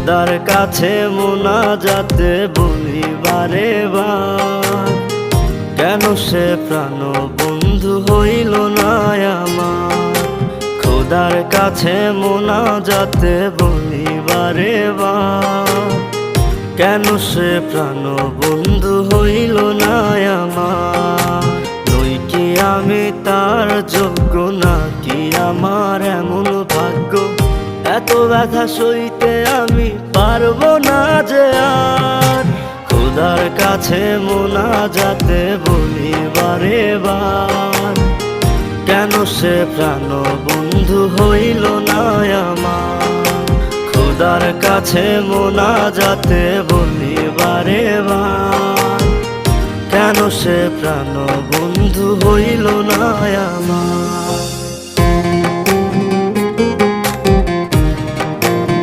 খোদার কাছে মোনাজাতে বলি বারে বার, কেন সে প্রাণ বন্ধু হইল না আমার। খোদার কাছে মোনাজাতে বলি বারে বার, কেন সে প্রাণ বন্ধু হইল না আমার। নই কি আমি তার যোগ্য, নাকি আমার এমন ভাগ্য, এত ব্যথা সইতে আমি পারবো না যে আর। খোদার কাছে মোনাজাতে বলি বারে বার, কেন সে প্রাণ বন্ধু হইল না আমার। খোদার কাছে মোনাজাতে বলি বারে বার, কেন সে প্রাণ বন্ধু হইল না আমার।